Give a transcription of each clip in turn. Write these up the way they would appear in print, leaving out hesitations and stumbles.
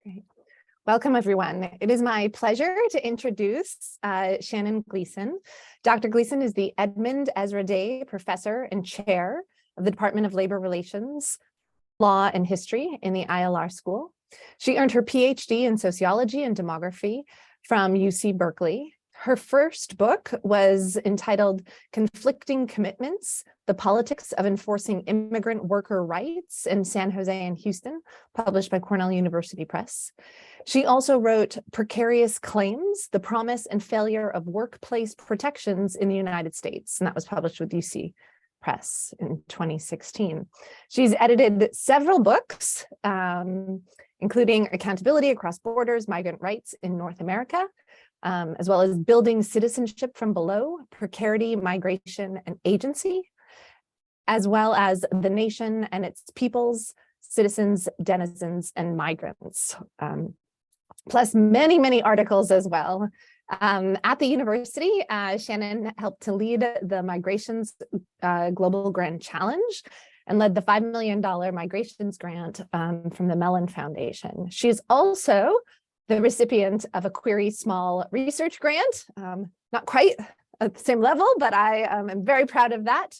Great. Welcome, everyone. It is my pleasure to introduce Shannon Gleeson. Dr. Gleeson is the Edmund Ezra Day Professor and Chair of the Department of Labor Relations, Law and History in the ILR School. She earned her PhD in Sociology and Demography from UC Berkeley. Her first book was entitled Conflicting Commitments: The Politics of Enforcing Immigrant Worker Rights in San Jose and Houston, published by Cornell University Press. She also wrote Precarious Claims: The Promise and Failure of Workplace Protections in the United States, and that was published with UC Press in 2016. She's edited several books, including Accountability Across Borders, Migrant Rights in North America, as well as Building Citizenship from Below, Precarity, Migration, and Agency, as well as The Nation and Its Peoples, Citizens, Denizens, and Migrants, plus many, many articles as well. At the university, Shannon helped to lead the Migrations Global Grand Challenge and led the $5 million Migrations Grant from the Mellon Foundation. She is also the recipient of a QuIRI Small Research Grant, not quite at the same level, but I am very proud of that.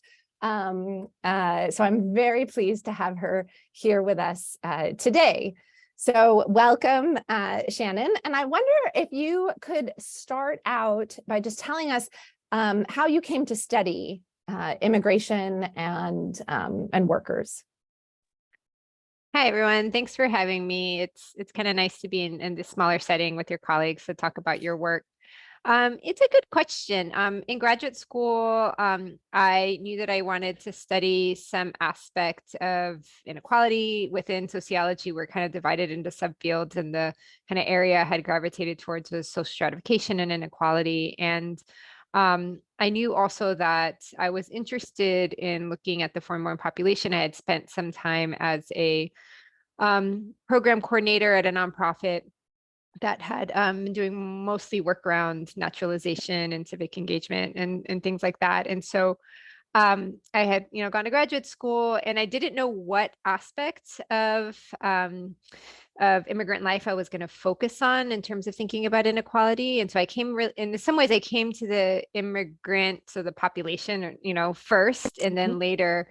So I'm very pleased to have her here with us today. So welcome, Shannon. And I wonder if you could start out by just telling us how you came to study immigration and workers. Hi, everyone. Thanks for having me. It's kind of nice to be in this smaller setting with your colleagues to talk about your work. It's a good question. In graduate school, I knew that I wanted to study some aspect of inequality within sociology. We're kind of divided into subfields, and the kind of area I had gravitated towards was social stratification and inequality. And I knew also that I was interested in looking at the foreign-born population. I had spent some time as a program coordinator at a nonprofit that had been doing mostly work around naturalization and civic engagement and things like that. And so I had, gone to graduate school, and I didn't know what aspects of immigrant life I was going to focus on in terms of thinking about inequality. And so I came, in some ways, I came to the immigrant, so the population, first, and then later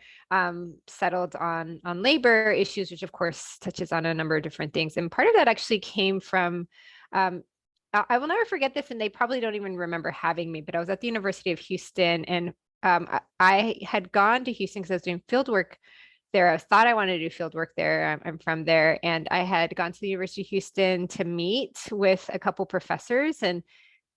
settled on labor issues, which of course touches on a number of different things. And part of that actually came from, I will never forget this, and they probably don't even remember having me, but I was at the University of Houston, and I had gone to Houston because I was doing field work there. I thought I wanted to do field work there. I'm from there. And I had gone to the University of Houston to meet with a couple professors, and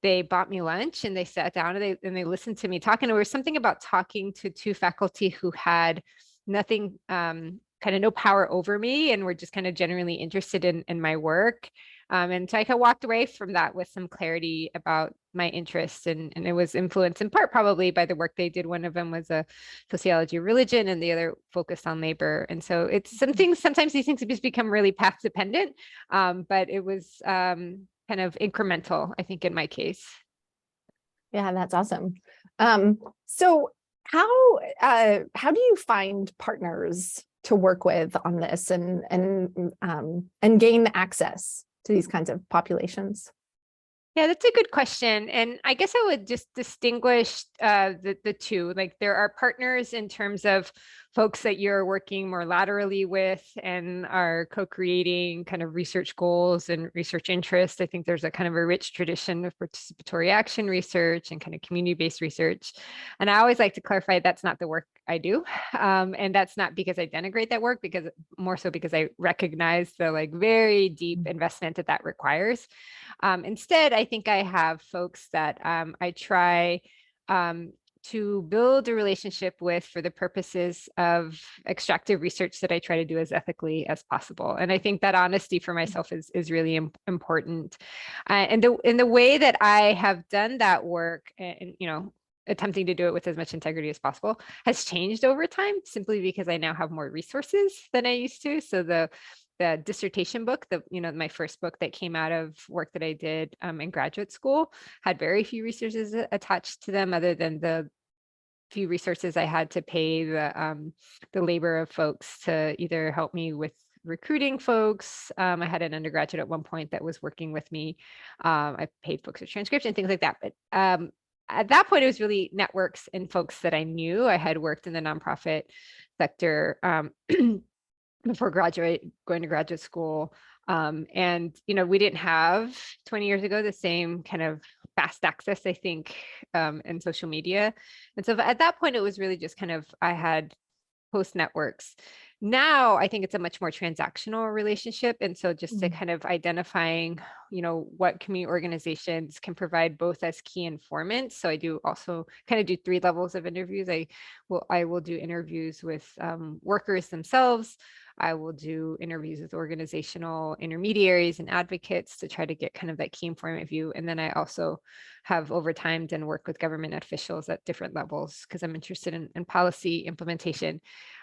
they bought me lunch, and they sat down and they listened to me talk. And there was something about talking to two faculty who had nothing, kind of no power over me, and were just kind of genuinely interested in my work. And so I walked away from that with some clarity about my interests, and it was influenced in part probably by the work they did. One of them was a sociology of religion, and the other focused on labor. And so it's sometimes these things just become really path dependent, but it was kind of incremental, I think, in my case. Yeah, that's awesome. So how do you find partners to work with on this and gain access to these kinds of populations? Yeah, that's a good question. And I guess I would just distinguish the two. Like, there are partners in terms of folks that you're working more laterally with and are co-creating kind of research goals and research interests. I think there's a kind of a rich tradition of participatory action research and kind of community-based research. And I always like to clarify that's not the work I do. And that's not because I denigrate that work, because more so because I recognize the very deep investment that requires. Instead, I think I have folks that I try to build a relationship with for the purposes of extractive research that I try to do as ethically as possible. And I think that honesty for myself is really important. And the way that I have done that work, and attempting to do it with as much integrity as possible, has changed over time, simply because I now have more resources than I used to. So the dissertation book, my first book that came out of work that I did in graduate school, had very few resources attached to them, other than the few resources I had to pay the labor of folks to either help me with recruiting folks. I had an undergraduate at one point that was working with me. I paid folks for transcription, things like that. But at that point, it was really networks and folks that I knew. I had worked in the nonprofit sector before going to graduate school. And, we didn't have 20 years ago the same kind of fast access, I think, in social media. And so at that point, it was really just kind of, I had host networks. Now, I think it's a much more transactional relationship. And so just to kind of identifying, what community organizations can provide both as key informants. So I do also kind of do 3 levels of interviews. I will do interviews with workers themselves. I will do interviews with organizational intermediaries and advocates to try to get kind of that key informant view. And then I also have over time done work with government officials at different levels because I'm interested in policy implementation.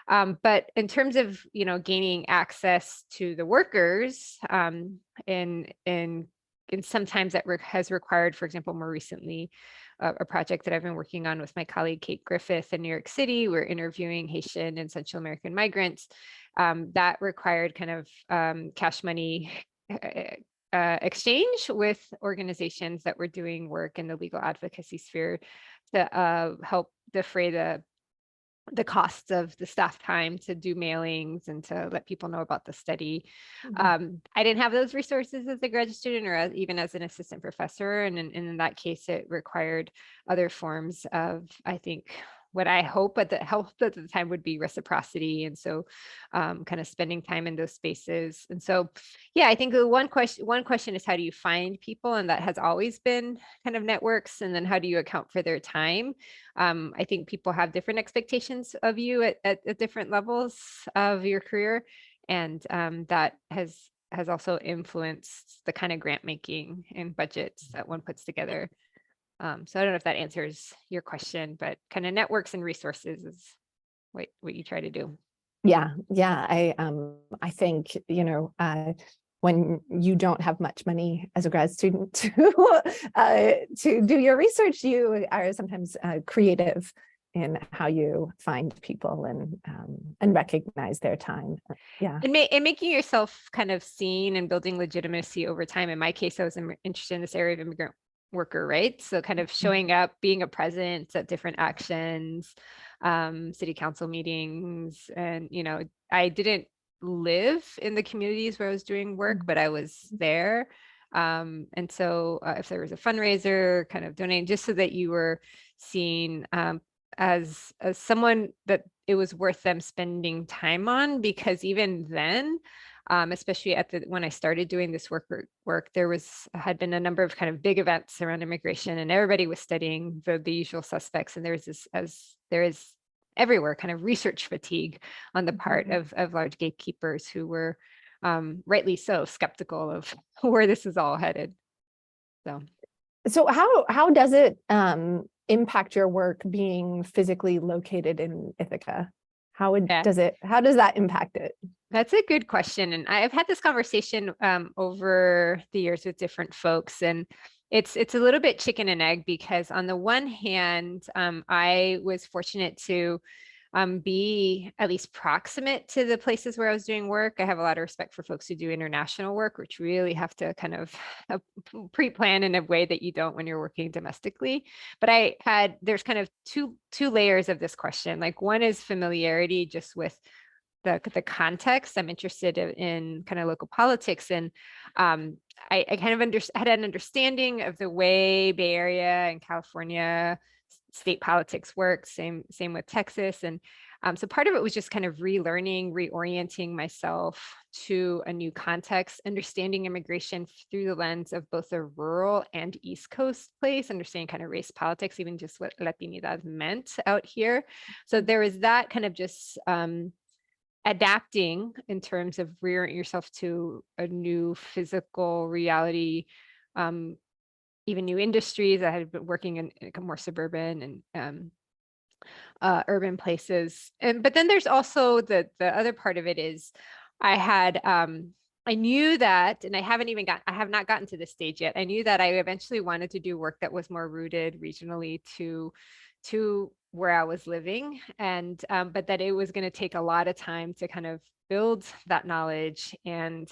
But in terms of, gaining access to the workers, and sometimes that has required, for example, more recently, a project that I've been working on with my colleague Kate Griffith in New York City. We're interviewing Haitian and Central American migrants. That required kind of cash money exchange with organizations that were doing work in the legal advocacy sphere to help defray the costs of the staff time to do mailings and to let people know about the study. I didn't have those resources as a graduate student or even as an assistant professor. And in that case, it required other forms of, I think, what I hope at the time would be reciprocity. And so kind of spending time in those spaces. And so, yeah, I think the one question is, how do you find people? And that has always been kind of networks. And then how do you account for their time? I think people have different expectations of you at different levels of your career. And that has also influenced the kind of grant making and budgets that one puts together. So I don't know if that answers your question, but kind of networks and resources is what you try to do. Yeah. I think, when you don't have much money as a grad student to do your research, you are sometimes creative in how you find people and recognize their time. Yeah. And making yourself kind of seen and building legitimacy over time. In my case, I was interested in this area of immigrant worker, right? So kind of showing up, being a presence at different actions, city council meetings. And, I didn't live in the communities where I was doing work, but I was there. And so if there was a fundraiser, kind of donating, just so that you were seen as someone that it was worth them spending time on, because even then, especially when I started doing this work, there had been a number of kind of big events around immigration, and everybody was studying the usual suspects. And there is everywhere kind of research fatigue on the part of large gatekeepers who were rightly so skeptical of where this is all headed. So how does it impact your work being physically located in Ithaca? How does that impact it? That's a good question. And I've had this conversation over the years with different folks, and it's a little bit chicken and egg, because on the one hand, I was fortunate to be at least proximate to the places where I was doing work. I have a lot of respect for folks who do international work, which really have to kind of pre-plan in a way that you don't when you're working domestically. But there's kind of two layers of this question. Like, one is familiarity just with the context. I'm interested in kind of local politics, and I kind of had an understanding of the way Bay Area and California state politics work. Same with Texas. And so part of it was just kind of relearning, reorienting myself to a new context, understanding immigration through the lens of both a rural and East Coast place, understanding kind of race politics, even just what Latinidad meant out here. So there was that kind of just adapting in terms of rearing yourself to a new physical reality, even new industries. I had been working in more suburban and urban places. But then there's also the other part of it is I knew that, and I have not gotten to this stage yet. I knew that I eventually wanted to do work that was more rooted regionally to where I was living, and but that it was going to take a lot of time to kind of build that knowledge and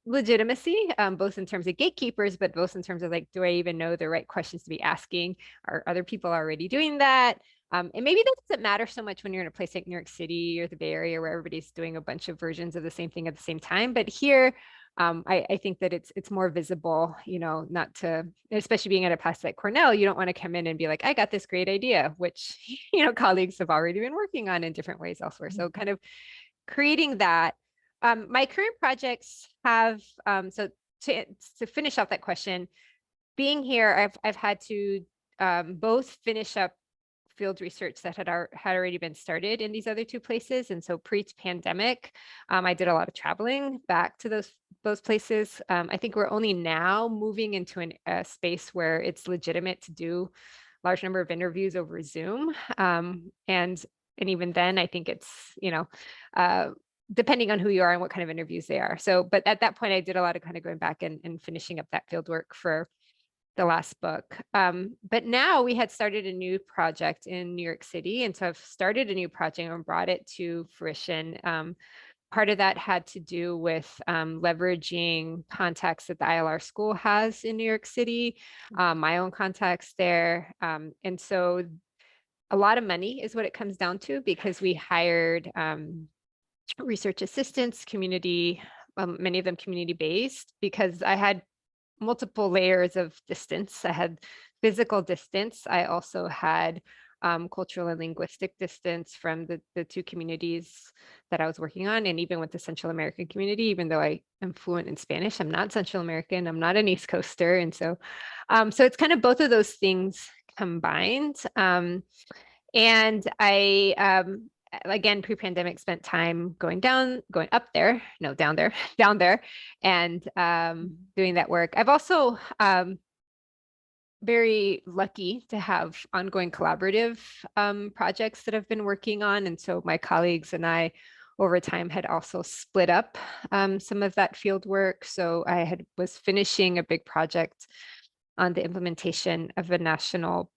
legitimacy, both in terms of gatekeepers, but both in terms of like, do I even know the right questions to be asking? Are other people already doing that? And maybe that doesn't matter so much when you're in a place like New York City or the Bay Area where everybody's doing a bunch of versions of the same thing at the same time. But here, I think that it's more visible, not to, especially being at a place like Cornell, you don't want to come in and be like, I got this great idea, which, colleagues have already been working on in different ways elsewhere. So kind of creating that. My current projects have, so to finish off that question, being here, I've had to both finish up field research that had already been started in these other two places. And so pre-pandemic, I did a lot of traveling back to those places. I think we're only now moving into a space where it's legitimate to do a large number of interviews over Zoom. And even then, I think it's, depending on who you are and what kind of interviews they are. So, but at that point, I did a lot of kind of going back and finishing up that field work for the last book. But now we had started a new project in New York City. And so I've started a new project and brought it to fruition. Part of that had to do with leveraging contacts that the ILR school has in New York City, my own contacts there. And so a lot of money is what it comes down to, because we hired research assistants, many of them community-based, because I had multiple layers of distance. I had physical distance. I also had cultural and linguistic distance from the two communities that I was working on. And even with the Central American community, even though I am fluent in Spanish, I'm not Central American, I'm not an East Coaster. And so, so it's kind of both of those things combined. And I, again, pre-pandemic, spent time going down there, and doing that work. I've also very lucky to have ongoing collaborative projects that I've been working on. And so my colleagues and I over time had also split up some of that field work. So I was finishing a big project on the implementation of a national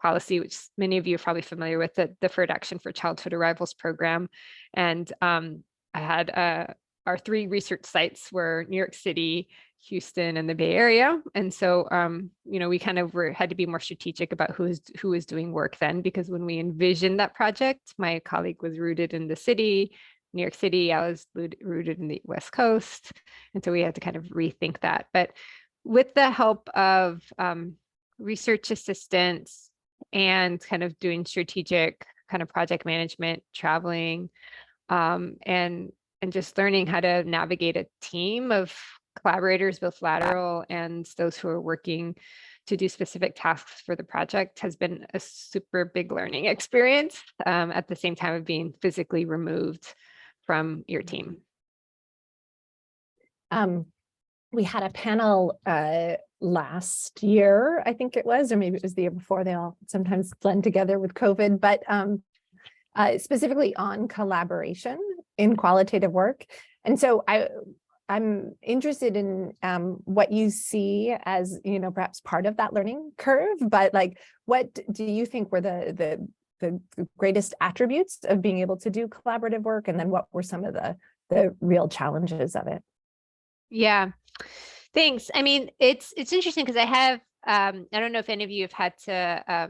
policy, which many of you are probably familiar with, the Deferred Action for Childhood Arrivals program. And I had our three research sites were New York City, Houston, and the Bay Area. And so, we kind of had to be more strategic about who was doing work then, because when we envisioned that project, my colleague was rooted in the city, New York City, I was rooted in the West Coast. And so we had to kind of rethink that. But with the help of research assistants and kind of doing strategic kind of project management, traveling, and just learning how to navigate a team of collaborators, both lateral and those who are working to do specific tasks for the project, has been a super big learning experience, at the same time of being physically removed from your team. We had a panel last year, I think it was, or maybe it was the year before. They all sometimes blend together with COVID, but specifically on collaboration in qualitative work. And so I'm interested in what you see as, perhaps part of that learning curve, but like, what do you think were the greatest attributes of being able to do collaborative work? And then what were some of the real challenges of it? Yeah, thanks. I mean, it's interesting because I have, I don't know if any of you have had to,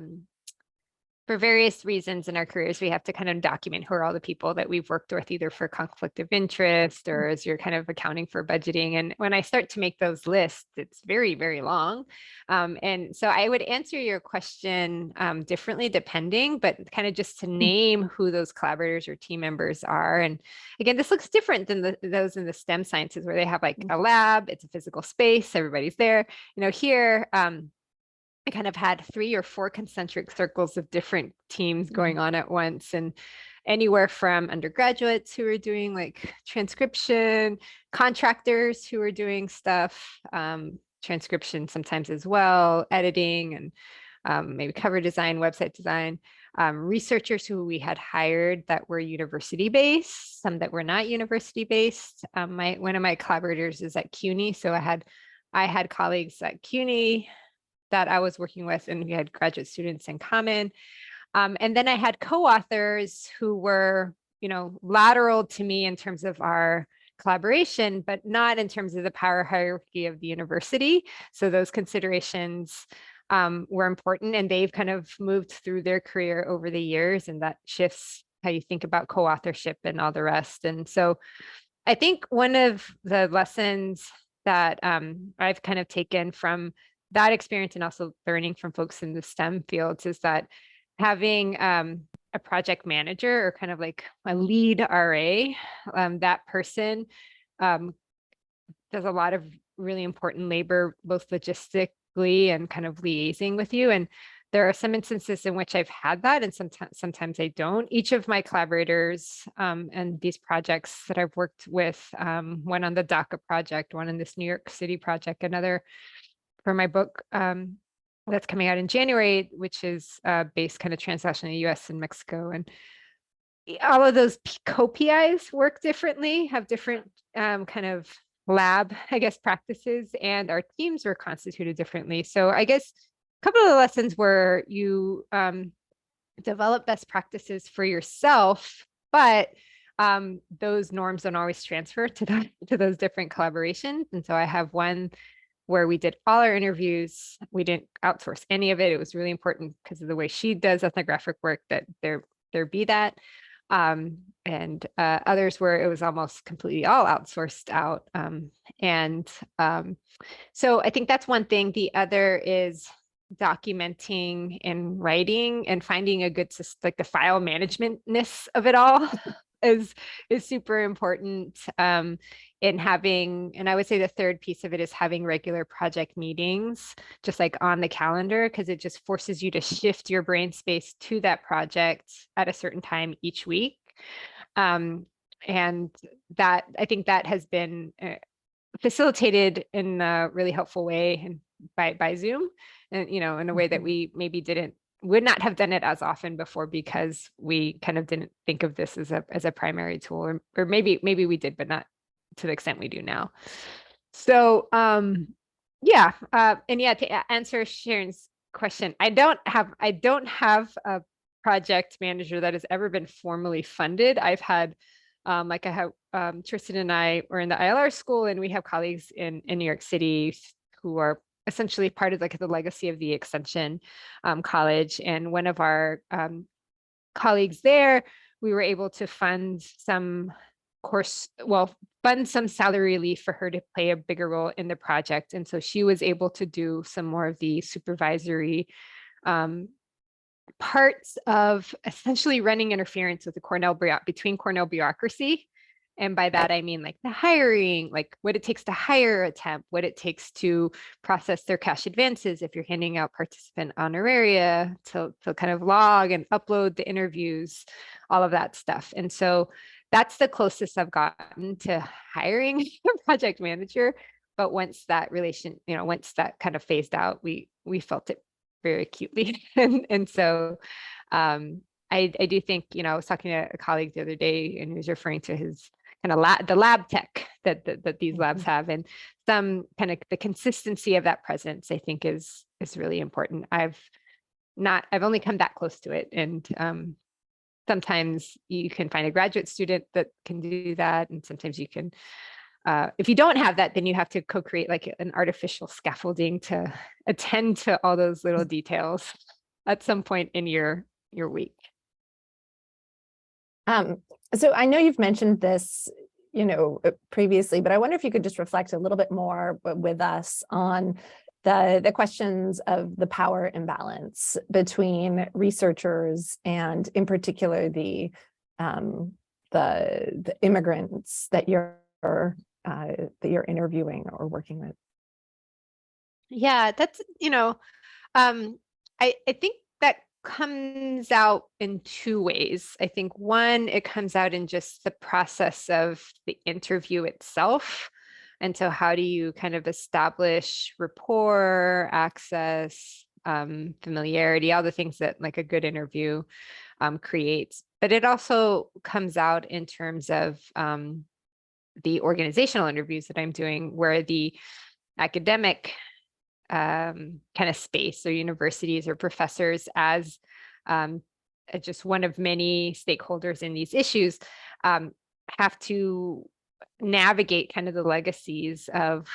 for various reasons in our careers, we have to kind of document who are all the people that we've worked with, either for conflict of interest or as you're kind of accounting for budgeting. And when I start to make those lists, it's very, very long. And so I would answer your question differently depending, but kind of just to name who those collaborators or team members are. And again, this looks different than those in the STEM sciences where they have like a lab, it's a physical space, everybody's there. Here, I kind of had 3 or 4 concentric circles of different teams going on at once, and anywhere from undergraduates who are doing like transcription, contractors who are doing stuff, transcription sometimes as well, editing, and maybe cover design, website design, researchers who we had hired that were university-based, some that were not university-based. One of my collaborators is at CUNY, so I had colleagues at CUNY that I was working with, and we had graduate students in common. And then I had co-authors who were, lateral to me in terms of our collaboration, but not in terms of the power hierarchy of the university. So those considerations were important, and they've kind of moved through their career over the years, and that shifts how you think about co-authorship and all the rest. And so I think one of the lessons that I've kind of taken from that experience, and also learning from folks in the STEM fields, is that having a project manager, or kind of like a lead RA, that person does a lot of really important labor, both logistically and kind of liaising with you. And there are some instances in which I've had that, and sometimes I don't. Each of my collaborators and these projects that I've worked with, one on the DACA project, one on this New York City project, another for my book that's coming out in January, which is based kind of transnational in the US and Mexico. And all of those co-PIs work differently, have different kind of lab, I guess, practices, and our teams were constituted differently. So I guess a couple of the lessons were you develop best practices for yourself, but those norms don't always transfer to those different collaborations. And so I have one where we did all our interviews. We didn't outsource any of it. It was really important because of the way she does ethnographic work that there be that. And others where it was almost completely all outsourced out. So I think that's one thing. The other is documenting and writing and finding a good system, like the file managementness of it all is super important in having. And I would say the third piece of it is having regular project meetings, just like on the calendar, because it just forces you to shift your brain space to that project at a certain time each week. And that, I think that has been facilitated in a really helpful way and by Zoom, and in a way that we maybe would not have done it as often before, because we kind of didn't think of this as a primary tool, or maybe we did, but not to the extent we do now. So and yeah, to answer Sharon's question, I don't have a project manager that has ever been formally funded. I've had Tristan and I were in the ILR school, and we have colleagues in New York City who are essentially part of like the legacy of the Extension College. And one of our colleagues there, we were able to fund some salary relief for her to play a bigger role in the project. And so she was able to do some more of the supervisory parts of essentially running interference with the between Cornell bureaucracy. And by that, I mean like the hiring, like what it takes to hire a temp, what it takes to process their cash advances if you're handing out participant honoraria, to kind of log and upload the interviews, all of that stuff. And so that's the closest I've gotten to hiring a project manager. But once that once that kind of phased out, we felt it very acutely. and so I do think, I was talking to a colleague the other day, and he was referring to his kind of the lab tech that these labs have, and some kind of the consistency of that presence, I think is really important. I've only come that close to it. And sometimes you can find a graduate student that can do that. And sometimes you can, if you don't have that, then you have to co-create like an artificial scaffolding to attend to all those little details at some point in your week. So I know you've mentioned this, previously, but I wonder if you could just reflect a little bit more with us on the questions of the power imbalance between researchers and, in particular, the immigrants that you're interviewing or working with. Yeah, that's I think that comes out in two ways. I think one, it comes out in just the process of the interview itself. And so how do you kind of establish rapport, access, familiarity, all the things that like a good interview creates. But it also comes out in terms of the organizational interviews that I'm doing, where the academic kind of space, so universities or professors as just one of many stakeholders in these issues, have to navigate kind of the legacies of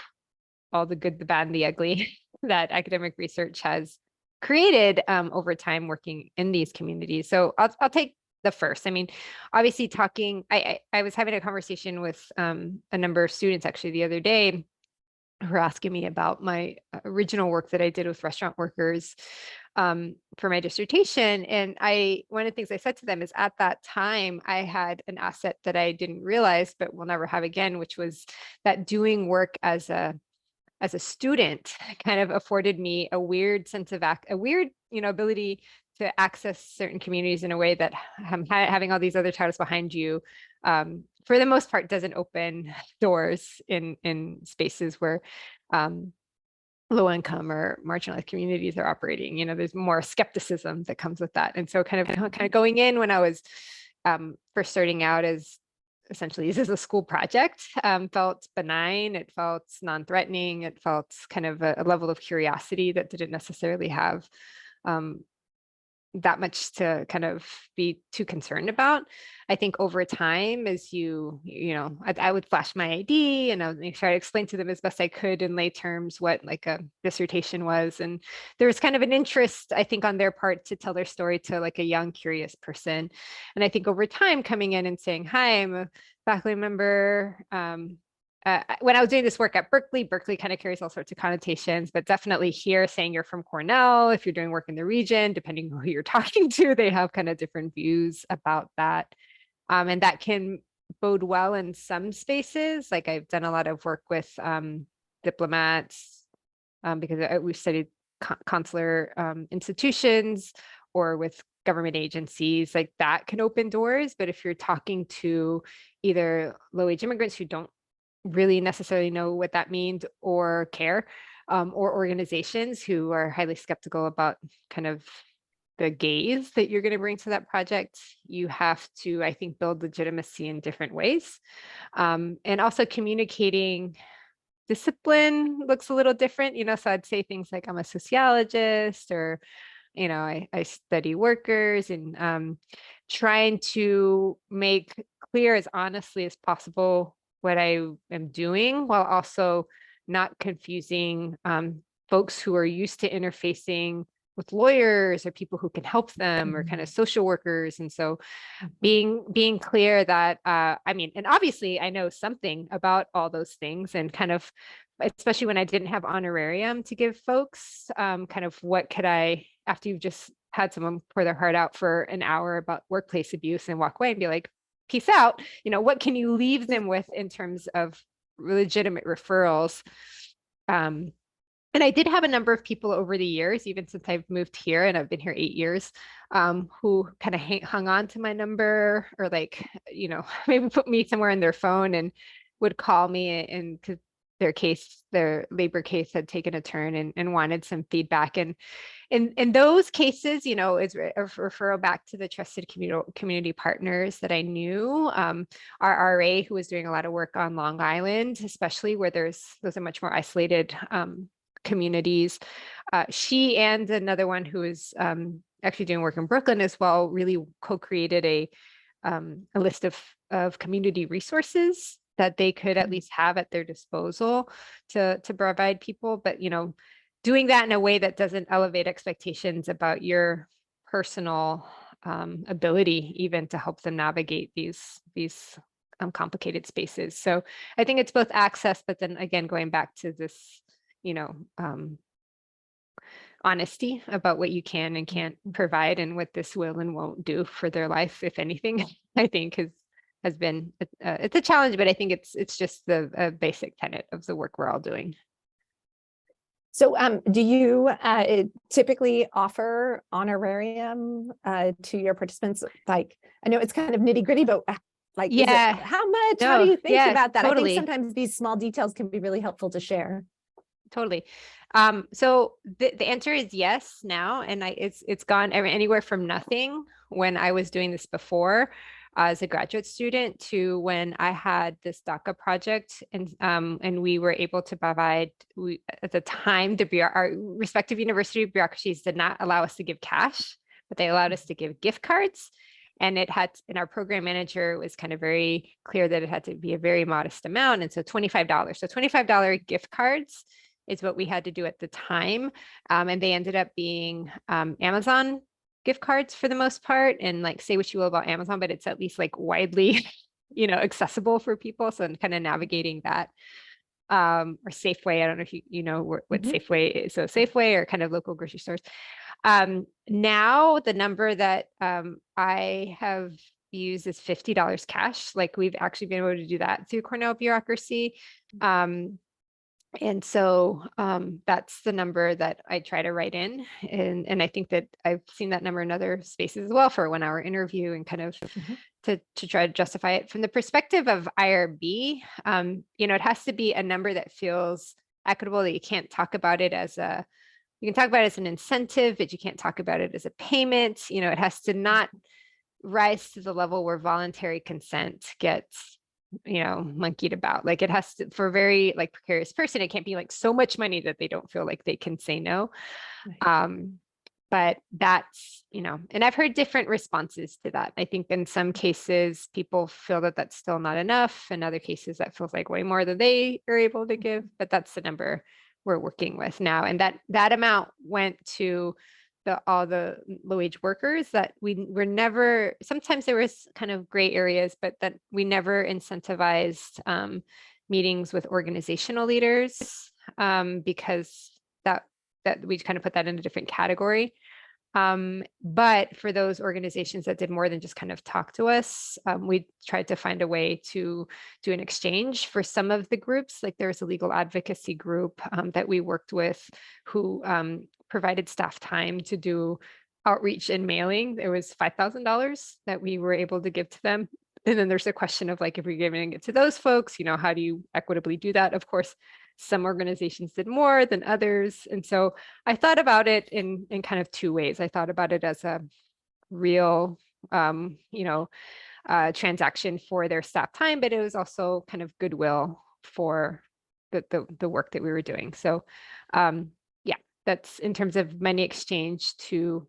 all the good, the bad, and the ugly that academic research has created over time working in these communities. So I'll take the first. I mean, obviously I was having a conversation with a number of students actually the other day who were asking me about my original work that I did with restaurant workers for my dissertation. And one of the things I said to them is, at that time, I had an asset that I didn't realize, but will never have again, which was that doing work as a student kind of afforded me a weird sense of ability to access certain communities in a way that having all these other titles behind you, for the most part, doesn't open doors in spaces where low income or marginalized communities are operating. There's more skepticism that comes with that. And so kind of going in when I was first starting out as essentially this is a school project, felt benign, it felt non-threatening, it felt kind of a level of curiosity that didn't necessarily have that much to kind of be too concerned about. I think over time, as I would flash my ID and I would try to explain to them as best I could in lay terms what like a dissertation was. And there was kind of an interest, I think, on their part to tell their story to like a young, curious person. And I think over time coming in and saying, hi, I'm a faculty member. When I was doing this work at Berkeley kind of carries all sorts of connotations, but definitely here saying you're from Cornell, if you're doing work in the region, depending on who you're talking to, they have kind of different views about that. And that can bode well in some spaces. Like I've done a lot of work with diplomats because we've studied consular institutions or with government agencies, like that can open doors. But if you're talking to either low-wage immigrants who don't really necessarily know what that means or care, or organizations who are highly skeptical about kind of the gaze that you're going to bring to that project, you have to, I think, build legitimacy in different ways. And also communicating discipline looks a little different, so I'd say things like I'm a sociologist, or I study workers, and trying to make clear as honestly as possible what I am doing, while also not confusing folks who are used to interfacing with lawyers or people who can help them, or kind of social workers. And so being clear that, and obviously I know something about all those things, and kind of, especially when I didn't have honorarium to give folks, kind of what could I, after you've just had someone pour their heart out for an hour about workplace abuse and walk away and be like, peace out, what can you leave them with in terms of legitimate referrals? And I did have a number of people over the years, even since I've moved here, and I've been here 8 years, who kind of hung on to my number, or like, maybe put me somewhere in their phone and would call me, and because their labor case had taken a turn, and wanted some feedback. And in those cases, is a referral back to the trusted community partners that I knew. Our RA, who was doing a lot of work on Long Island, especially where those are much more isolated communities. She and another one who is actually doing work in Brooklyn as well, really co-created a list of community resources that they could at least have at their disposal to provide people. But, doing that in a way that doesn't elevate expectations about your personal ability even to help them navigate these complicated spaces. So I think it's both access, but then again, going back to this, honesty about what you can and can't provide, and what this will and won't do for their life, if anything, I think has been, it's a challenge, but I think it's just the basic tenet of the work we're all doing. So do you typically offer honorarium to your participants? Like, I know it's kind of nitty gritty, but like, yeah, how much? no, How do you think about that? Totally. I think sometimes these small details can be really helpful to share. Totally. So the answer is yes now, and it's gone anywhere from nothing when I was doing this before as a graduate student to when I had this DACA project, and we were able to provide, at the time, our respective university bureaucracies did not allow us to give cash, but they allowed us to give gift cards. And and our program manager was kind of very clear that it had to be a very modest amount. And so $25. So $25 gift cards is what we had to do at the time. And they ended up being Amazon gift cards for the most part. And like, say what you will about Amazon, but it's at least like widely, accessible for people. So kind of navigating that. Or Safeway. I don't know if you know what Safeway is. So Safeway or kind of local grocery stores. Now the number that I have used is $50 cash. Like we've actually been able to do that through Cornell bureaucracy. And so that's the number that I try to write in. And I think that I've seen that number in other spaces as well for a 1-hour interview and kind of to try to justify it. From the perspective of IRB, it has to be a number that feels equitable, that you can't talk about it as you can talk about it as an incentive, but you can't talk about it as a payment. It has to not rise to the level where voluntary consent gets monkeyed about. Like it has to, for a very like precarious person, it can't be like so much money that they don't feel like they can say no. But that's, and I've heard different responses to that. I think in some cases, people feel that that's still not enough. In other cases, that feels like way more than they are able to give, but that's the number we're working with now. And that amount went to all the low wage workers that we were never, sometimes there was kind of gray areas, but that we never incentivized meetings with organizational leaders because that we kind of put that in a different category. But for those organizations that did more than just kind of talk to us, we tried to find a way to do an exchange for some of the groups. Like there's a legal advocacy group that we worked with who provided staff time to do outreach and mailing. There was $5,000 that we were able to give to them. And then there's a question of like, if we're giving it to those folks, how do you equitably do that? Of course, some organizations did more than others. And so I thought about it in kind of two ways. I thought about it as a real, transaction for their staff time, but it was also kind of goodwill for the work that we were doing. So yeah, that's in terms of money exchange to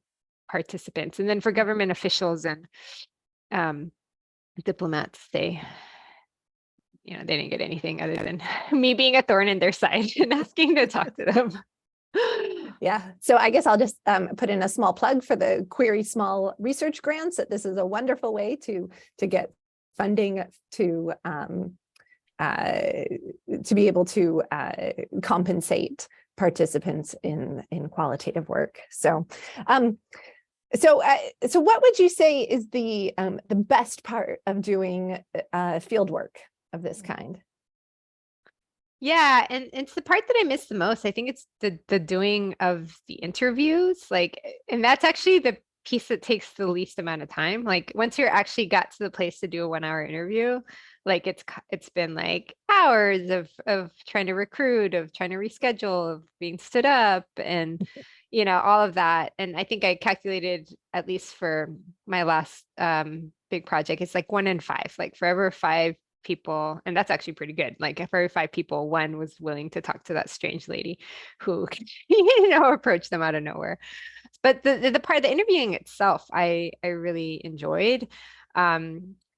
participants. And then for government officials and diplomats, they didn't get anything other than me being a thorn in their side and asking to talk to them. Yeah, so I guess I'll just put in a small plug for the QuIRI small research grants. That this is a wonderful way to get funding to be able to compensate participants in qualitative work. So what would you say is the best part of doing field work of this kind? Yeah, and it's the part that I miss the most. I think it's the doing of the interviews, and that's actually the piece that takes the least amount of time. Like once you're actually got to the place to do a 1-hour interview, like it's been like hours of trying to recruit, of trying to reschedule, of being stood up, and all of that. And I think I calculated, at least for my last big project, it's like 1 in 5. Like for every 5 people, and that's actually pretty good. Like for every 5 people, 1 was willing to talk to that strange lady who approached them out of nowhere. But the part of the interviewing itself, I really enjoyed.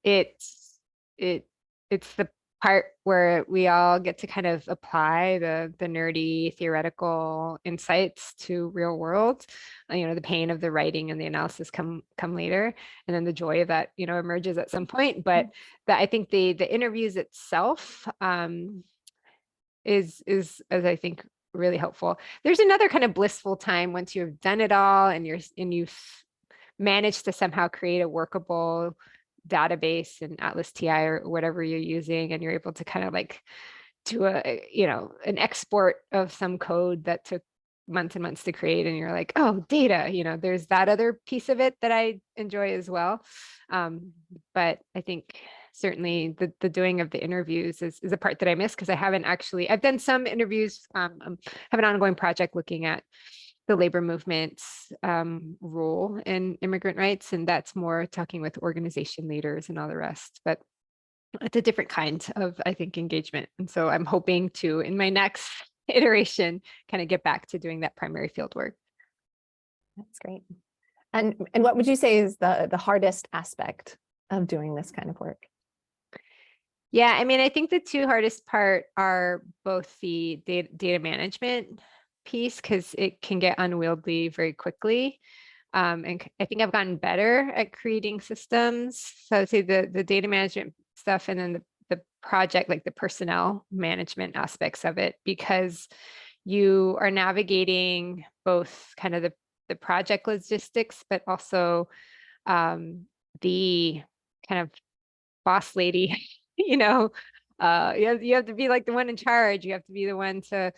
It's the part where we all get to kind of apply the nerdy theoretical insights to real world. The pain of the writing and the analysis come later, and then the joy of that emerges at some point. But I think the interviews itself is as I think really helpful. There's another kind of blissful time once you've done it all and you've managed to somehow create a workable database in Atlas TI or whatever you're using, and you're able to kind of like do an export of some code that took months and months to create, and you're like, oh, data, there's that other piece of it that I enjoy as well. But I think certainly the doing of the interviews is a part that I miss, because I've done some interviews, have an ongoing project looking at the labor movement's role in immigrant rights, and that's more talking with organization leaders and all the rest. But it's a different kind of, I think, engagement. And so I'm hoping to, in my next iteration, kind of get back to doing that primary field work. That's great. And what would you say is the hardest aspect of doing this kind of work? Yeah, I mean, I think the two hardest part are both the data management piece, because it can get unwieldy very quickly. And I think I've gotten better at creating systems. So I'd say the data management stuff, and then the project, like the personnel management aspects of it, because you are navigating both kind of the project logistics, but also the kind of boss lady, you know, you have to be like the one in charge. You have to be the one to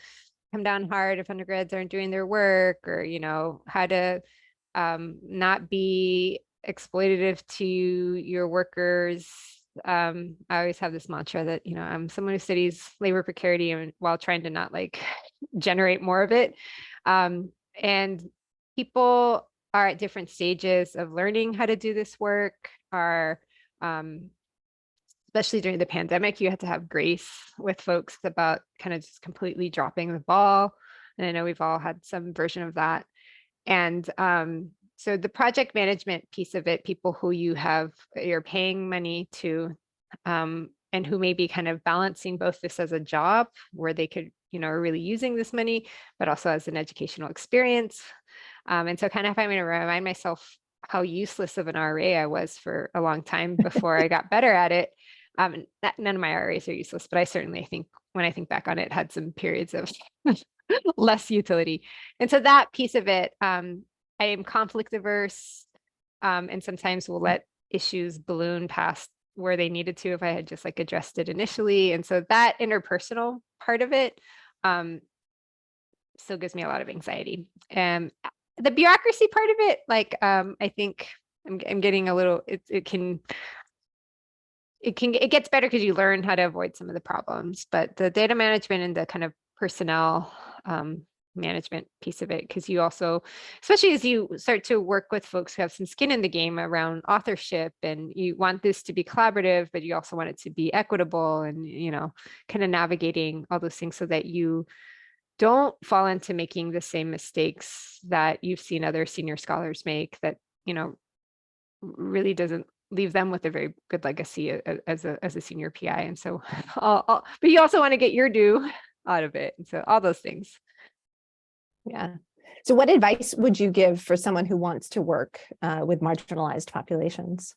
come down hard if undergrads aren't doing their work, or, how to not be exploitative to your workers. I always have this mantra that, I'm someone who studies labor precarity and while trying to not like generate more of it. And people are at different stages of learning how to do this work, are especially during the pandemic, you had to have grace with folks about kind of just completely dropping the ball. And I know we've all had some version of that. And so the project management piece of it, people who you're paying money to, and who may be kind of balancing both this as a job where they could, are really using this money, but also as an educational experience. And so kind of having to remind myself how useless of an RA I was for a long time before I got better at it. None of my RAs are useless, but I certainly think when I think back on it, had some periods of less utility. And so that piece of it, I am conflict averse, and sometimes will let issues balloon past where they needed to if I had just like addressed it initially. And so that interpersonal part of it still gives me a lot of anxiety. The bureaucracy part of it, like I think I'm getting a little, it gets better because you learn how to avoid some of the problems, but the data management and the kind of personnel management piece of it, because you also, especially as you start to work with folks who have some skin in the game around authorship, and you want this to be collaborative, but you also want it to be equitable, and kind of navigating all those things so that you don't fall into making the same mistakes that you've seen other senior scholars make, that really doesn't leave them with a very good legacy as a senior PI. And so, but you also want to get your due out of it. And so all those things. Yeah. So what advice would you give for someone who wants to work with marginalized populations?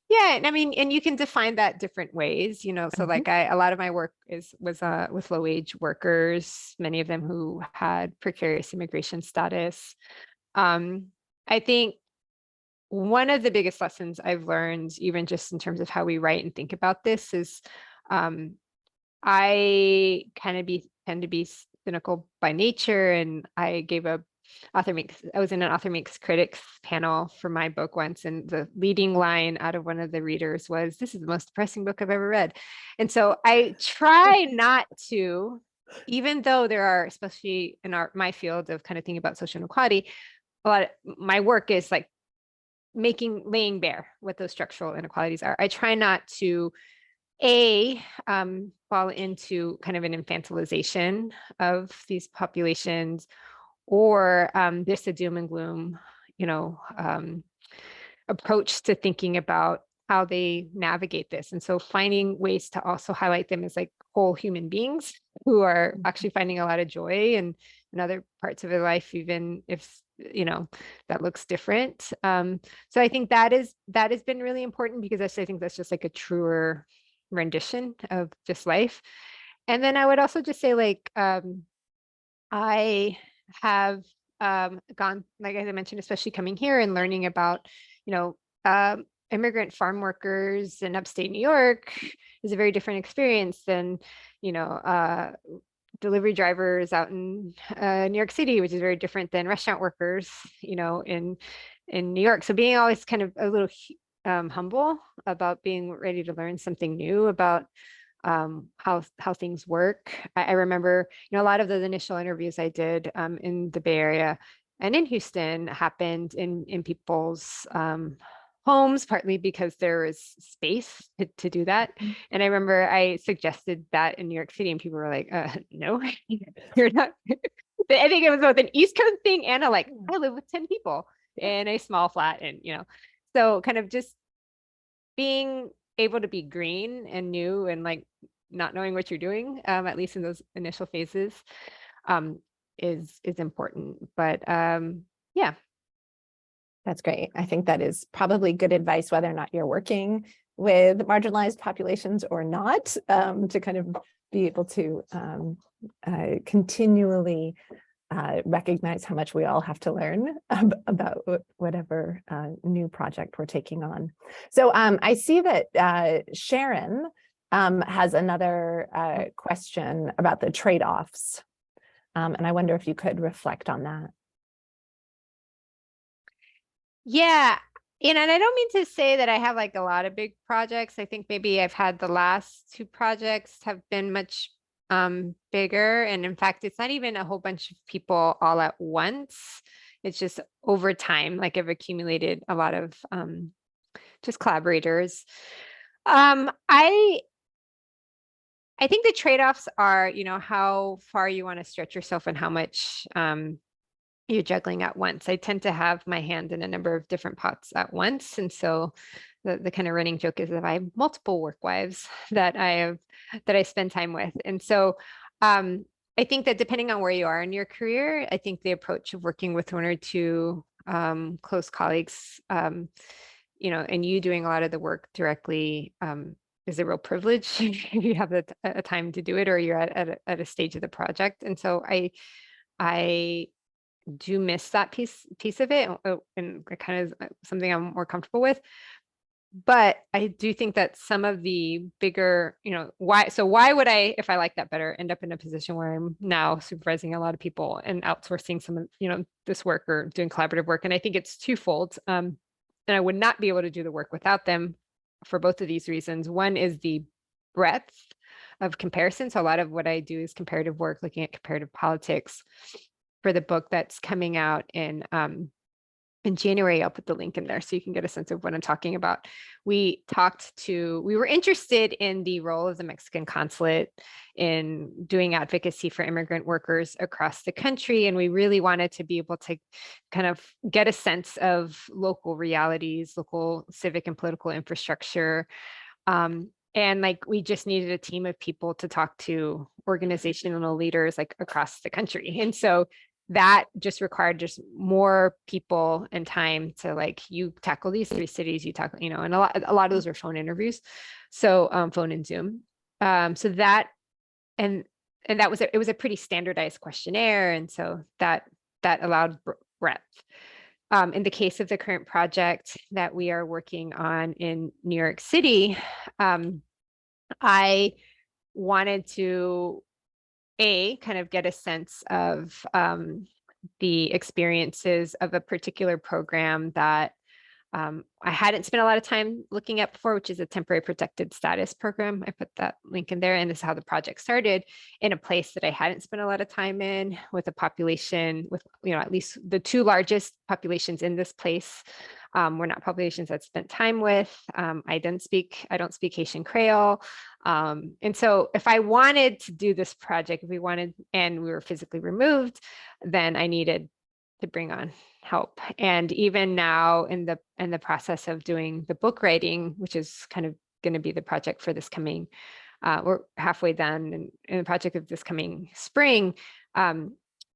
Yeah, and I mean, and you can define that different ways, so like a lot of my work was with low wage workers, many of them who had precarious immigration status. I think one of the biggest lessons I've learned, even just in terms of how we write and think about this, is I tend to be cynical by nature, and I was in an author makes critics panel for my book once, and the leading line out of one of the readers was, "This is the most depressing book I've ever read." And so I try not to, even though there are, especially in my field of kind of thinking about social inequality, a lot of my work is like laying bare what those structural inequalities are. I try not to fall into kind of an infantilization of these populations, or just a doom and gloom, approach to thinking about how they navigate this. And so finding ways to also highlight them as like whole human beings who are actually finding a lot of joy in other parts of their life, even if that looks different. So I think that has been really important, because I think that's just like a truer rendition of just life. And then I would also just say, like, I have gone, like as I mentioned, especially coming here and learning about, immigrant farm workers in upstate New York is a very different experience than, delivery drivers out in New York City, which is very different than restaurant workers, in New York. So being always kind of a little humble about being ready to learn something new about how things work. I remember, a lot of the initial interviews I did in the Bay Area and in Houston happened in people's homes, partly because there was space to do that. And I remember I suggested that in New York City, and people were like, no, you're not. I think it was both an East Coast thing and I live with 10 people. in a small flat, and so kind of just being able to be green and new and like not knowing what you're doing, at least in those initial phases, is important. But yeah. That's great. I think that is probably good advice, whether or not you're working with marginalized populations or not, to kind of be able to continually recognize how much we all have to learn about whatever new project we're taking on. So I see that Sharon has another question about the trade-offs. And I wonder if you could reflect on that. Yeah. And I don't mean to say that I have like a lot of big projects. I think maybe I've had the last 2 projects have been much bigger. And in fact, it's not even a whole bunch of people all at once. It's just over time, like I've accumulated a lot of just collaborators. I think the trade-offs are, how far you want to stretch yourself and how much you're juggling at once. I tend to have my hand in a number of different pots at once. And so the kind of running joke is that I have multiple work wives that I spend time with. And so I think that depending on where you are in your career, I think the approach of working with 1 or 2 close colleagues, and you doing a lot of the work directly is a real privilege if you have a time to do it, or you're at a stage of the project. And so I do miss that piece of it, and kind of something I'm more comfortable with. But I do think that some of the bigger, why would I, if I like that better, end up in a position where I'm now supervising a lot of people and outsourcing some of, this work or doing collaborative work? And I think it's twofold. And I would not be able to do the work without them for both of these reasons. One is the breadth of comparison. So a lot of what I do is comparative work, looking at comparative politics. For the book that's coming out in January, I'll put the link in there so you can get a sense of what I'm talking about. We were interested in the role of the Mexican consulate in doing advocacy for immigrant workers across the country. And we really wanted to be able to kind of get a sense of local realities, local civic and political infrastructure. And like, we just needed a team of people to talk to organizational leaders like across the country. And so that just required just more people and time to like, you tackle these 3 cities, you tackle, and a lot of those were phone interviews. So phone and Zoom. So that, and that was, it was a pretty standardized questionnaire. And so that allowed breadth. In the case of the current project that we are working on in New York City, I wanted to kind of get a sense of the experiences of a particular program that I hadn't spent a lot of time looking at before, which is a temporary protected status program. I put that link in there, and this is how the project started, in a place that I hadn't spent a lot of time in, with a population with, at least the 2 largest populations in this place were not populations I'd spent time with. I don't speak Haitian Creole. And so if I wanted to do this project, and we were physically removed, then I needed to bring on help. And even now in the process of doing the book writing, which is kind of going to be the project for this coming, we're halfway done, and in the project of this coming spring,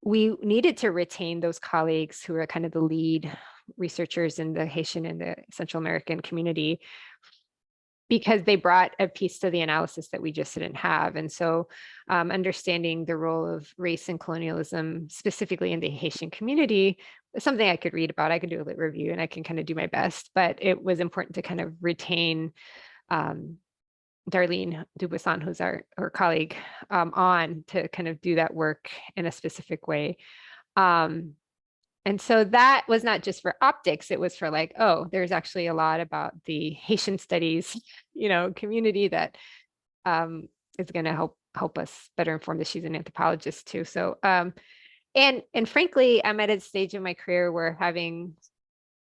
we needed to retain those colleagues who are kind of the lead researchers in the Haitian and the Central American community, because they brought a piece to the analysis that we just didn't have. And so understanding the role of race and colonialism, specifically in the Haitian community, is something I could read about. I could do a lit review and I can kind of do my best, but it was important to kind of retain Darlene Dubuisson, who's our colleague, on to kind of do that work in a specific way. And so that was not just for optics, it was for like, oh, there's actually a lot about the Haitian studies, community that is going to help us better inform that she's an anthropologist too. So, and frankly, I'm at a stage in my career where having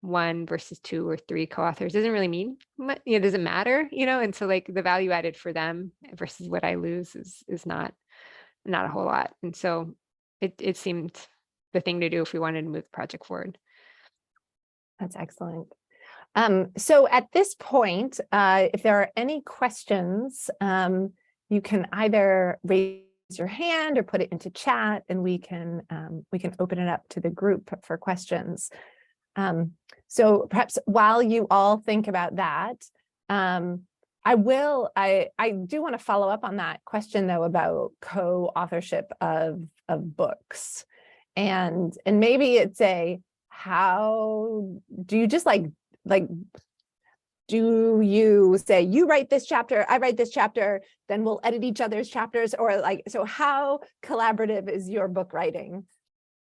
1 versus 2 or 3 co-authors doesn't really mean much, it doesn't matter, and so like the value added for them versus what I lose is not a whole lot. And so it seemed the thing to do if we wanted to move the project forward. That's excellent. So at this point, if there are any questions, you can either raise your hand or put it into chat, and we can open it up to the group for questions. So perhaps while you all think about that, I do want to follow up on that question though about co-authorship of books, and maybe it's how do you just like do you say you write this chapter, I write this chapter, then we'll edit each other's chapters, or so how collaborative is your book writing?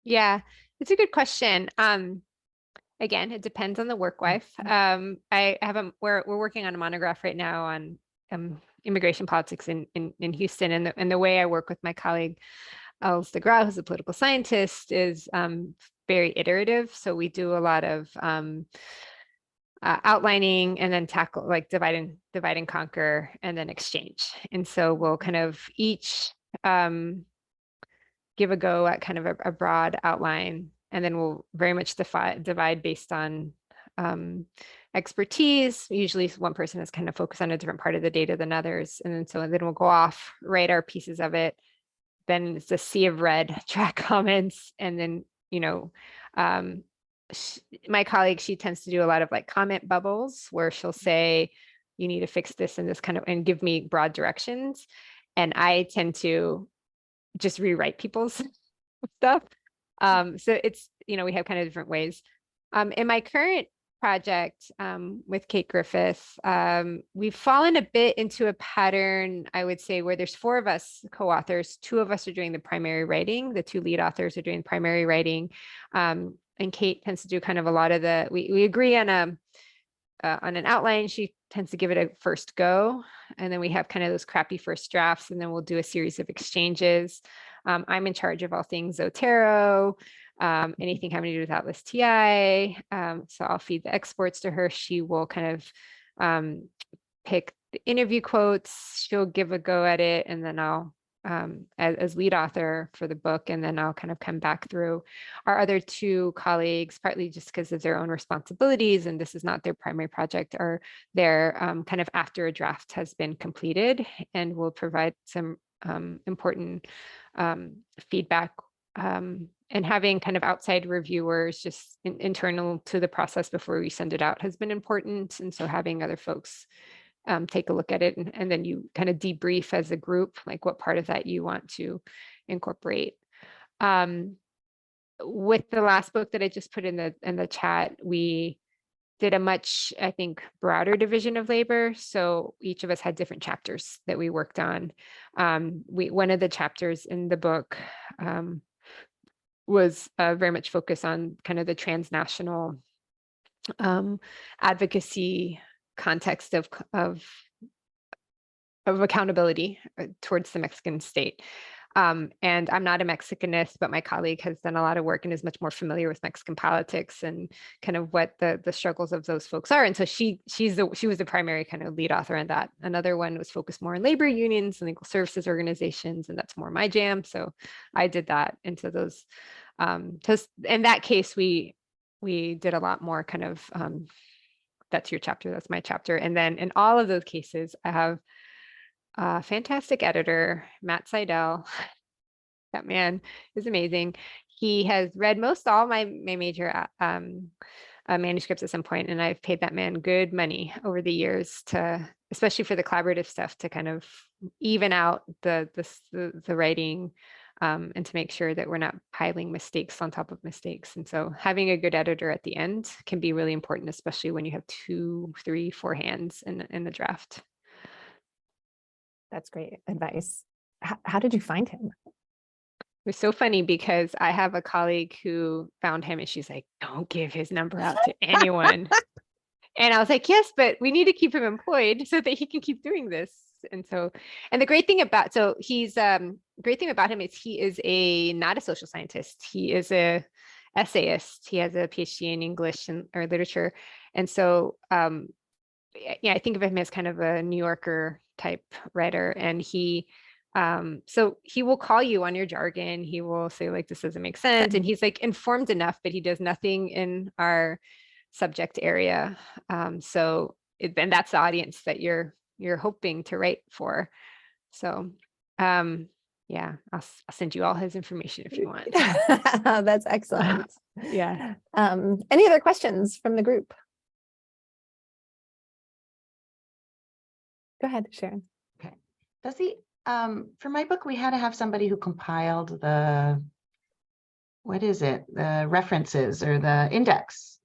Yeah, it's a good question. Again, it depends on the work wife. We're working on a monograph right now on immigration politics in Houston, and the way I work with my colleague Els de Grau, who's a political scientist, is very iterative. So we do a lot of outlining and then tackle, like divide and conquer, and then exchange. And so we'll kind of each give a go at kind of a broad outline, and then we'll very much divide based on expertise. Usually one person is kind of focused on a different part of the data than others. And then we'll go off, write our pieces of it. Then it's a sea of red, track comments. And then, my colleague, she tends to do a lot of like comment bubbles where she'll say, you need to fix this and this kind of, and give me broad directions. And I tend to just rewrite people's stuff. So it's, we have kind of different ways. In my current project with Kate Griffith, we've fallen a bit into a pattern, I would say, where there's 4 of us co-authors. 2 of us are doing the primary writing. The 2 lead authors are doing primary writing. And Kate tends to do kind of a lot of we agree on an outline. She tends to give it a first go. And then we have kind of those crappy first drafts, and then we'll do a series of exchanges. I'm in charge of all things Zotero, anything having to do with Atlas TI. So I'll feed the exports to her. She will kind of pick the interview quotes. She'll give a go at it, and then I'll, as lead author for the book, and then I'll kind of come back through. Our other 2 colleagues, partly just because of their own responsibilities, and this is not their primary project, are there kind of after a draft has been completed, and will provide some important feedback, and having kind of outside reviewers just internal to the process before we send it out has been important. And so having other folks take a look at it, and then you kind of debrief as a group, like what part of that you want to incorporate. With the last book that I just put in the chat, we did a much, I think, broader division of labor. So each of us had different chapters that we worked on. One of the chapters in the book was very much focused on kind of the transnational advocacy context of accountability towards the Mexican state. And I'm not a Mexicanist, but my colleague has done a lot of work and is much more familiar with Mexican politics and kind of what the struggles of those folks are. And so she was the primary kind of lead author in that. Another one was focused more on labor unions and legal services organizations, and that's more my jam. So I did that into those. In that case, we did a lot more kind of, that's your chapter, that's my chapter. And then in all of those cases, I have a fantastic editor, Matt Seidel. That man is amazing. He has read most all my major manuscripts at some point, and I've paid that man good money over the years to, especially for the collaborative stuff, to kind of even out the writing, and to make sure that we're not piling mistakes on top of mistakes. And so having a good editor at the end can be really important, especially when you have 2, 3, 4 hands in the draft. That's great advice. How did you find him? It was so funny because I have a colleague who found him, and she's like, don't give his number out to anyone. And I was like, yes, but we need to keep him employed so that he can keep doing this. And so, and the great thing about, great thing about him is he is not a social scientist. He is a essayist. He has a PhD in English or literature. And so, I think of him as kind of a New Yorker type writer. And so he will call you on your jargon. He will say like, this doesn't make sense. And he's like informed enough, but he does nothing in our subject area. And that's the audience that you're hoping to write for. So yeah, I'll send you all his information if you want. That's excellent. Yeah. Any other questions from the group? Go ahead, Sharon. Okay. Does the for my book, we had to have somebody who compiled the, what is it? The references or the index.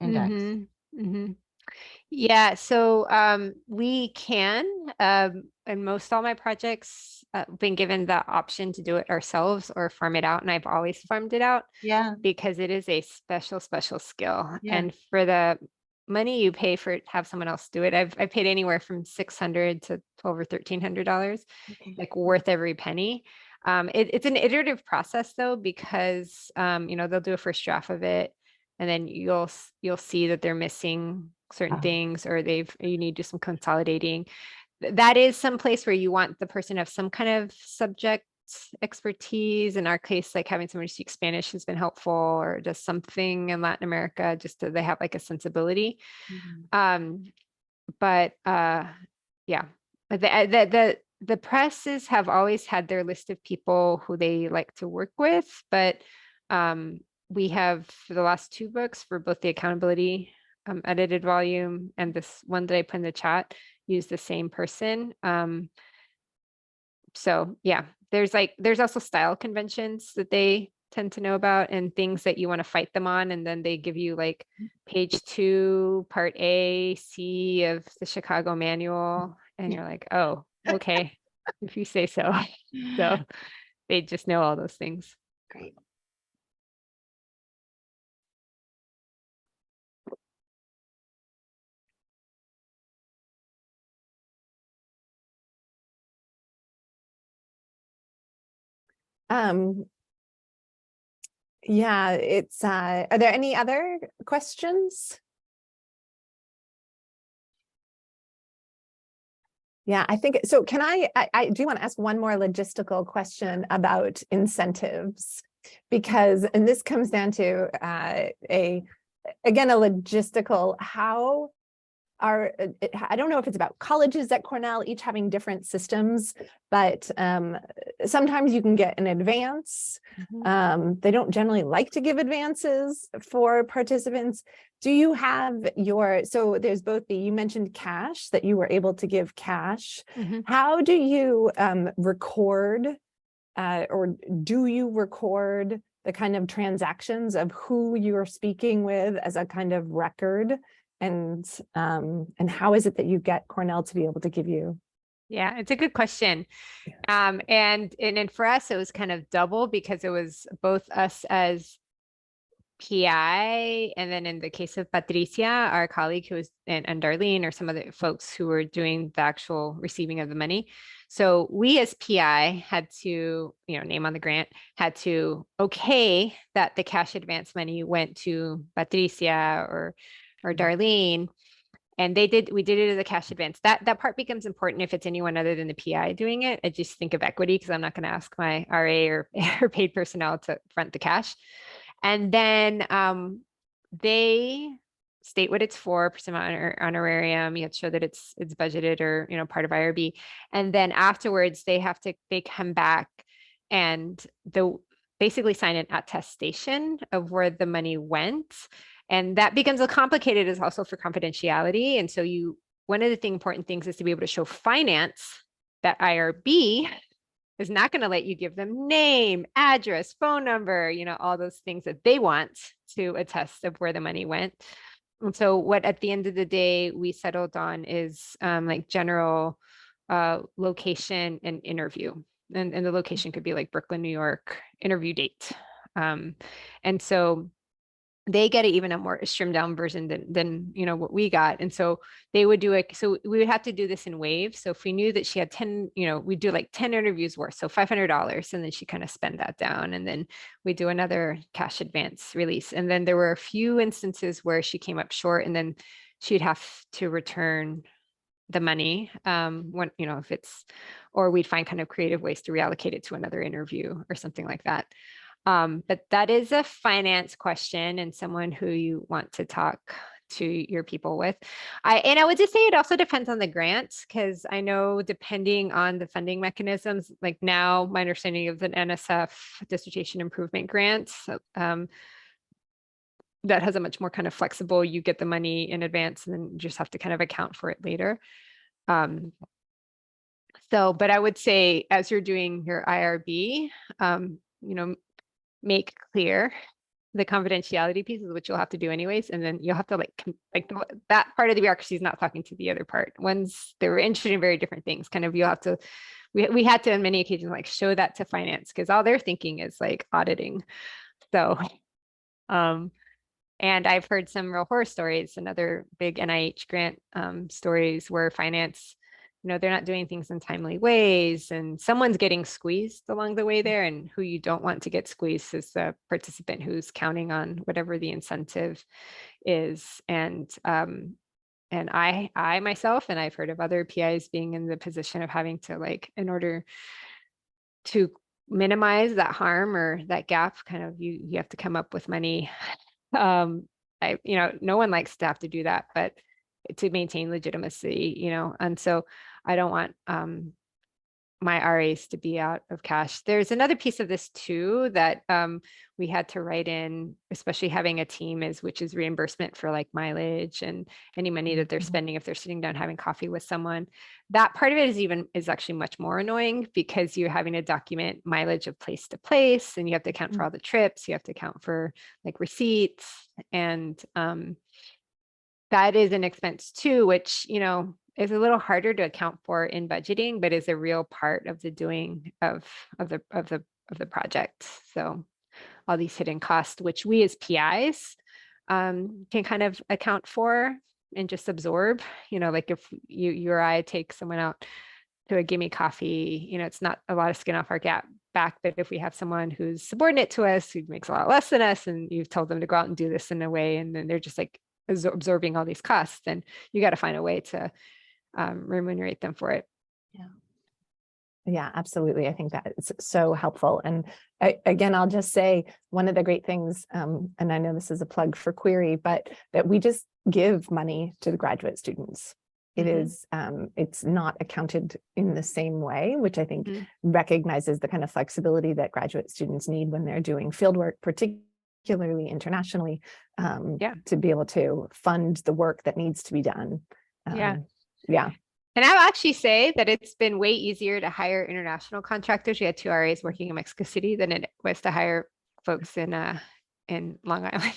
Yeah, so we can, and most all my projects been given the option to do it ourselves or farm it out, and I've always farmed it out. Yeah. Because it is a special skill. Yeah. And for the money you pay for it, have someone else do it, I've paid anywhere from $600 to $1,200 or $1,300, Okay. like worth every penny. It's an iterative process though, because they'll do a first draft of it, and then you'll see that they're missing certain things, or you need to do some consolidating. That is some place where you want the person to have some kind of subject expertise. In our case, like having somebody speak Spanish has been helpful, or just something in Latin America, just so they have like a sensibility. But yeah, the presses have always had their list of people who they like to work with, but we have, for the last 2 books, for both the accountability edited volume and this one that I put in the chat, use the same person. So yeah, there's also style conventions that they tend to know about, and things that you want to fight them on, and then they give you like page 2, part A, C of the Chicago manual, and you're like, oh, okay, if you say so. So they just know all those things. Great. Yeah, it's are there any other questions? Yeah, I think so. Can I do want to ask one more logistical question about incentives, because, and this comes down to again, a logistical, how are, I don't know if it's about colleges at Cornell each having different systems, but sometimes you can get an advance. They don't generally like to give advances for participants. Do you have so there's both you mentioned cash, that you were able to give cash. How do you record or do you record the kind of transactions of who you're speaking with as a kind of record? And how is it that you get Cornell to be able to give you? Yeah, it's a good question. And for us, it was kind of double, because it was both us as PI, and then in the case of Patricia, our colleague, who was, and Darlene, or some of the folks who were doing the actual receiving of the money. So we as PI had to, name on the grant, had to okay that the cash advance money went to Patricia or Darlene, and we did it as a cash advance. That part becomes important if it's anyone other than the PI doing it. I just think of equity, because I'm not going to ask my RA or paid personnel to front the cash. And then they state what it's for, percent honorarium. You have to show that it's budgeted, or part of IRB. And then afterwards, they come back and basically sign an attestation of where the money went. And that becomes complicated, is also for confidentiality. And so one of the important things is to be able to show finance that IRB is not going to let you give them name, address, phone number, all those things that they want to attest of where the money went. And so what at the end of the day we settled on is like general location and interview. And the location could be like Brooklyn, New York, interview date. And so they get even a more stripped down version than what we got. And so they would do it. So we would have to do this in waves. So if we knew that she had 10, we'd do like 10 interviews worth, so $500, and then she kind of spend that down. And then we do another cash advance release. And then there were a few instances where she came up short, and then she'd have to return the money when, if it's, or we'd find kind of creative ways to reallocate it to another interview or something like that. But that is a finance question, and someone who you want to talk to your people with. And I would just say it also depends on the grants, because I know depending on the funding mechanisms, like now my understanding of the NSF dissertation improvement grants, that has a much more kind of flexible, you get the money in advance and then you just have to kind of account for it later. But I would say as you're doing your IRB, make clear the confidentiality pieces, which you'll have to do anyways. And then you'll have to that part of the bureaucracy is not talking to the other part. Ones they were interested in very different things. Kind of you'll have to, we had to on many occasions like show that to finance, because all they're thinking is like auditing. So, and I've heard some real horror stories and other big NIH grant stories where finance, they're not doing things in timely ways, and someone's getting squeezed along the way there, and who you don't want to get squeezed is the participant who's counting on whatever the incentive is. And I myself, and I've heard of other PIs being in the position of having to, like, in order to minimize that harm or that gap, kind of you have to come up with money. No one likes to have to do that, but to maintain legitimacy, and so I don't want my RAs to be out of cash. There's another piece of this too that we had to write in, especially having a team, which is reimbursement for like mileage and any money that they're spending if they're sitting down having coffee with someone. That part of it is actually much more annoying, because you're having to document mileage of place to place, and you have to account for all the trips, you have to account for like receipts, and that is an expense too, which, is a little harder to account for in budgeting, but is a real part of the doing of the project. So all these hidden costs, which we as PIs can kind of account for and just absorb, like if you or I take someone out to a gimme coffee, it's not a lot of skin off our back, but if we have someone who's subordinate to us, who makes a lot less than us, and you've told them to go out and do this in a way, and then they're just like absorbing all these costs, then you got to find a way to remunerate them for it. Yeah, absolutely. I think that is so helpful. And again, I'll just say one of the great things, and I know this is a plug for QuIRI, but that we just give money to the graduate students. It is, it's not accounted in the same way, which I think recognizes the kind of flexibility that graduate students need when they're doing fieldwork, particularly internationally, to be able to fund the work that needs to be done. Yeah. And I'll actually say that it's been way easier to hire international contractors. We had 2 RAs working in Mexico City than it was to hire folks in Long Island.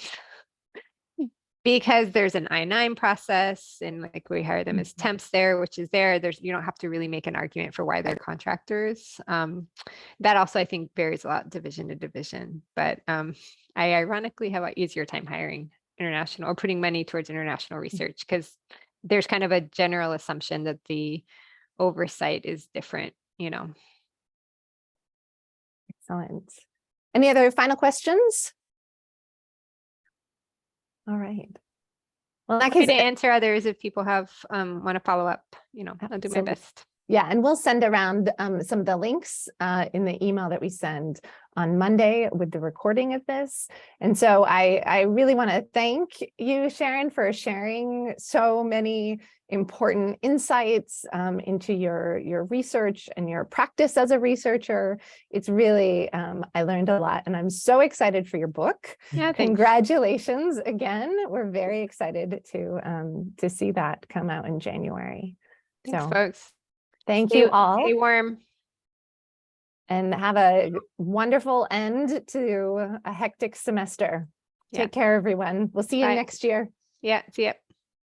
Because there's an I-9 process, and like we hire them as temps there, which is you don't have to really make an argument for why they're contractors. That also, I think, varies a lot division to division, but I ironically have an easier time hiring international or putting money towards international research, because there's kind of a general assumption that the oversight is different, Excellent. Any other final questions? All right. Well, in that case, to answer others if people have want to follow up, I'll do my best. Yeah, and we'll send around some of the links in the email that we send on Monday with the recording of this. And so I really want to thank you, Sharon, for sharing so many important insights into your research and your practice as a researcher. It's really, I learned a lot, and I'm so excited for your book. Yeah, congratulations again. We're very excited to see that come out in January. Thanks, folks. Thank you all. Stay warm. And have a wonderful end to a hectic semester. Take care, everyone. We'll see you next year. Yeah, see ya.